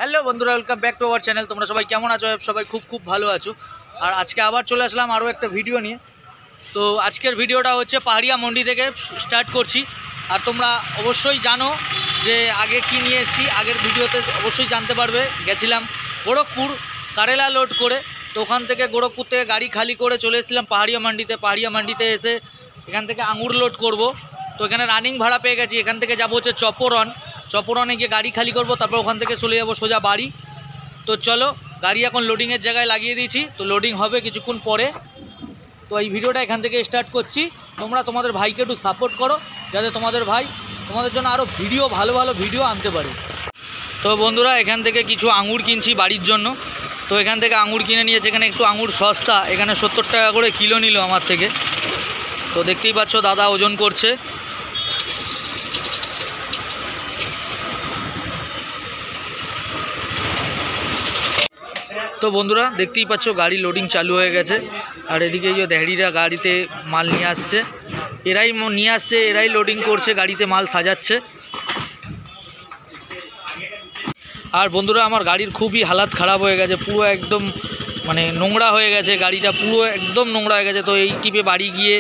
Hello বন্ধুরা, welcome back to our channel. তোমরা সবাই কেমন আছো? সবাই খুব খুব ভালো আছো। আর আজকে আবার চলে আসলাম আরও একটা ভিডিও নিয়ে। তো আজকের ভিডিওটা হচ্ছে পাহাড়িয়া মন্ডি থেকে স্টার্ট করছি। আর তোমরা অবশ্যই জানো যে আগে কি নিয়ে এসেছি, আগের ভিডিওতে অবশ্যই জানতে পারবে। গেছিলাম গোরখপুর কারেলা লোড করে, তো ওখান থেকে গোরখপুর থেকে গাড়ি খালি করে চলে এসেছিলাম পাহাড়িয়া মান্ডিতে। পাহাড়িয়া মান্ডিতে এসে এখান থেকে আঙুর লোড করব। তো এখানে রানিং ভাড়া পেয়ে গেছি। এখান থেকে যাবো হচ্ছে চপরনে গিয়ে গাড়ি খালি করব, তারপর ওখান থেকে চলে যাবো সোজা বাড়ি। তো চলো, গাড়ি এখন লোডিংয়ের জায়গায় লাগিয়ে দিয়েছি, তো লোডিং হবে কিছুক্ষণ পরে। তো এই ভিডিওটা এখান থেকে স্টার্ট করছি। তোমরা তোমাদের ভাইকে একটু সাপোর্ট করো, যাতে তোমাদের ভাই তোমাদের জন্য আরও ভালো ভালো ভিডিও আনতে পারে। তো বন্ধুরা, এখান থেকে কিছু আঙুর কিনছি বাড়ির জন্য। তো এখান থেকে আঙুর কিনে নিয়েছে। এখানে একটু আঙুর সস্তা, এখানে 70 টাকা করে কিলো নিল আমার থেকে। তো দেখতেই পাচ্ছ দাদা ওজন করছে। তো বন্ধুরা, দেখতেই পাচ্ছ গাড়ি লোডিং চালু হয়ে গেছে। আর এদিকে যে দেহড়িরা গাড়িতে মাল নিয়ে আসছে, এরাই নিয়ে আসছে, এরাই লোডিং করছে, গাড়িতে মাল সাজাচ্ছে। আর বন্ধুরা, আমার গাড়ির খুবই হালাত খারাপ হয়ে গেছে, পুরো একদম মানে নোংরা হয়ে গেছে গাড়িটা, পুরো একদম নোংরা হয়ে গেছে। তো এই টিপে বাড়ি গিয়ে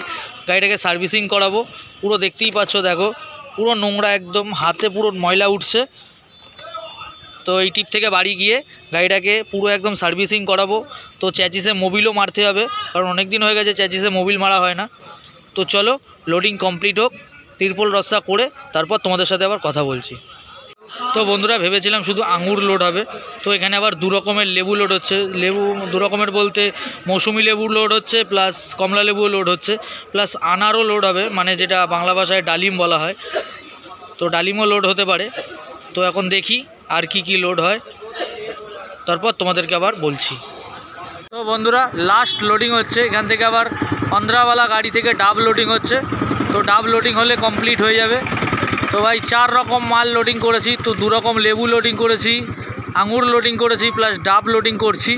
গাড়িটাকে সার্ভিসিং করাবো। পুরো দেখতেই পাচ্ছ, দেখো পুরো নোংরা, একদম হাতে পুরো ময়লা উঠছে। তো এই টিপ থেকে বাড়ি গিয়ে গাড়িটাকে পুরো একদম সার্ভিসিং করাবো। তো চ্যাচিসে মোবিলও মারতে হবে, কারণ অনেক দিন হয়ে গেছে চ্যাচিসে মোবিল মারা হয় না। তো চলো, লোডিং কমপ্লিট হোক, তিরপল রস্সা করে তারপর তোমাদের সাথে আবার কথা বলছি। তো বন্ধুরা, ভেবেছিলাম শুধু আঙুর লোড হবে, তো এখানে আবার দু রকমের লেবু লোড হচ্ছে। লেবু দু রকমের বলতে মৌসুমি লেবু লোড হচ্ছে, প্লাস কমলা লেবুও লোড হচ্ছে, প্লাস আনারও লোড হবে, মানে যেটা বাংলা ভাষায় ডালিম বলা হয়। তো ডালিমও লোড হতে পারে। তো এখন দেখি আর কি লোড হয়, তারপর তোমাদেরকে আবার বলছি। তো বন্ধুরা, লাস্ট লোডিং হচ্ছে। এখান থেকে আবার অন্ধ্রাওয়ালা গাড়ি থেকে ডাব লোডিং হচ্ছে। তো ডাব লোডিং হলে কমপ্লিট হয়ে যাবে। তো ভাই 4 রকম মাল লোডিং করেছি। তো 2 রকম লেবু লোডিং করেছি, আঙুর লোডিং করেছি, প্লাস ডাব লোডিং করছি।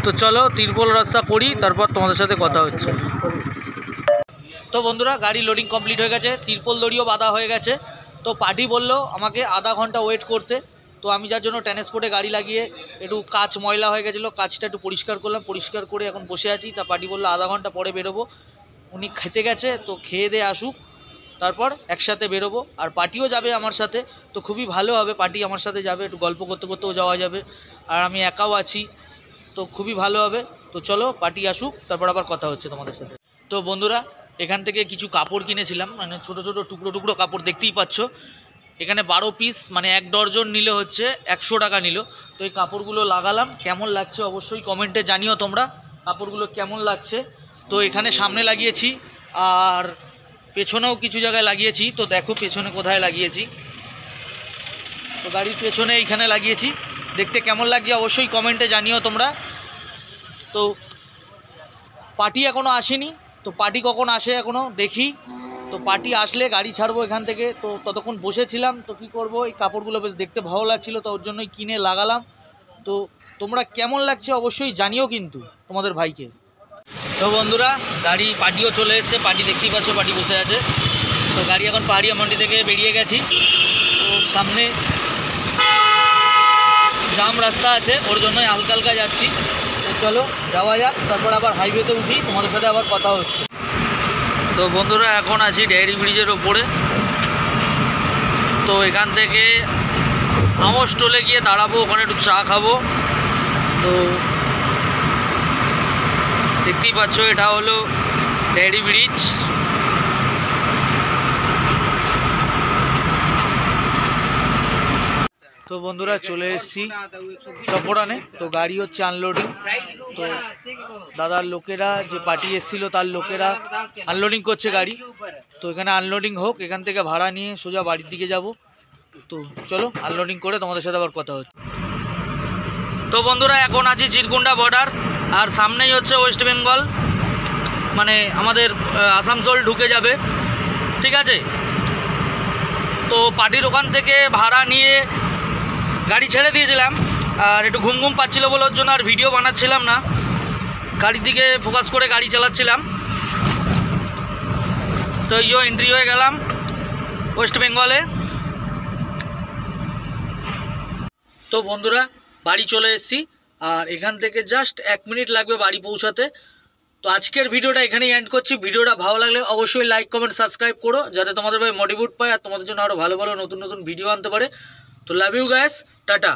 তো চলো তিরপল রাস্তা করি, তারপর তোমাদের সাথে কথা হচ্ছে। তো বন্ধুরা, গাড়ি লোডিং কমপ্লিট হয়ে গেছে, তিরপল দড়িও বাঁধা হয়ে গেছে। তো পার্টি বললো আমাকে আধা ঘন্টা ওয়েট করতে। তো আমি যার জন্য ট্রান্সপোর্টে গাড়ি লাগিয়ে একটু কাঁচ ময়লা হয়ে গেছিলো, কাঁচটা একটু পরিষ্কার করলাম, পরিষ্কার করে এখন বসে আছি। তা পার্টি বললো আধা ঘন্টা পরে বেরোবো। উনি খেতে গেছে, তো খেয়ে দিয়ে আসুক, তারপর একসাথে বেরোবো। আর পার্টিও যাবে আমার সাথে, তো খুবই ভালো হবে। পার্টি আমার সাথে যাবে, একটু গল্প করতে করতেও যাওয়া যাবে, আর আমি একাও আছি, তো খুবই ভালো হবে। তো চলো পার্টি আসুক, তারপর আবার কথা হচ্ছে তোমাদের সাথে। তো বন্ধুরা, এখান থেকে কিছু কাপড় কিনেছিলাম, মানে ছোট ছোট টুকরো টুকরো কাপড়, দেখতেই পাচ্ছ। এখানে 12 পিস, মানে 1 ডর্জন নিলে হচ্ছে 100 টাকা নিল। তো এই কাপড়গুলো লাগালাম, কেমন লাগছে অবশ্যই কমেন্টে জানিও তোমরা কাপড়গুলো কেমন লাগছে। তো এখানে সামনে লাগিয়েছি, আর পেছনেও কিছু জায়গায় লাগিয়েছি। তো দেখো পেছনে কোথায় লাগিয়েছি। তো গাড়ির পেছনে এইখানে লাগিয়েছি, দেখতে কেমন লাগছে অবশ্যই কমেন্টে জানিও তোমরা। তো পার্টি এখনও আসেনি, তো পার্টি কখন আসে এখনও দেখি। তো পার্টি আসলে গাড়ি ছাড়বো এখান থেকে। তো ততক্ষণ বসেছিলাম, তো কি করব, এই কাপড়গুলো বেশ দেখতে ভালো লাগছিলো, তো ওর জন্যই কিনে লাগালাম। তো তোমরা কেমন লাগছে অবশ্যই জানিও কিন্তু তোমাদের ভাইকে। তো বন্ধুরা, গাড়ি পার্টিও চলে এসছে, পার্টি দেখতেই পাচ্ছ, পার্টি বসে আছে। তো গাড়ি এখন পাহাড়িয়া মন্ডি থেকে বেরিয়ে গেছি। তো সামনে জাম রাস্তা আছে, ওর জন্যই হালকা হালকা যাচ্ছি। তো চলো যাওয়া যাক, তারপর আবার হাইওয়েতে উঠি, তোমাদের সাথে আবার কথা হচ্ছে। তো বন্ধুরা, এখন আছি ডেয়ারি ব্রিজের ওপরে। তো এখান থেকে আমো স্টলে গিয়ে দাঁড়াবো, ওখানে একটু চা খাবো। তো দেখতেই পাচ্ছ, এটা হলো ডেয়ারি ব্রিজ। তো বন্ধুরা, চলে এসেছি চপরানে। তো গাড়ি হচ্ছে আনলোডিং। তো দাদার লোকেরা, যে পার্টি এসেছিলো তার লোকেরা আনলোডিং করছে গাড়ি। তো এখানে আনলোডিং হোক, এখান থেকে ভাড়া নিয়ে সোজা বাড়ির দিকে যাব। তো চলো আনলোডিং করে তোমাদের সাথে আবার কথা হচ্ছে। তো বন্ধুরা, এখন আছি চিরকুন্ডা বর্ডার, আর সামনেই হচ্ছে ওয়েস্ট বেঙ্গল, মানে আমাদের আসানসোল ঢুকে যাবে, ঠিক আছে। তো পার্টির ওখান থেকে ভাড়া নিয়ে গাড়ি ছেড়ে দিয়েছিলাম, আর একটু ঘুম ঘুম পাচ্ছিলো বলে ওর জন্য আর ভিডিও বানাচ্ছিলাম না, গাড়ির দিকে ফোকাস করে গাড়ি চালাচ্ছিলাম। তো এই যে এন্ট্রি হয়ে গেলাম ওয়েস্ট বেঙ্গলে। তো বন্ধুরা বাড়ি চলে এসেছি, আর এখান থেকে জাস্ট 1 মিনিট লাগবে বাড়ি পৌঁছাতে। তো আজকের ভিডিওটা এখানেই এন্ড করছি। ভিডিওটা ভালো লাগলে অবশ্যই লাইক কমেন্ট সাবস্ক্রাইব করো, যাতে তোমাদের ভাই মোটিভেট পায় আর তোমাদের জন্য আরও ভালো ভালো নতুন নতুন ভিডিও আনতে পারে। তো লাভ ইউ গাইস, টাটা।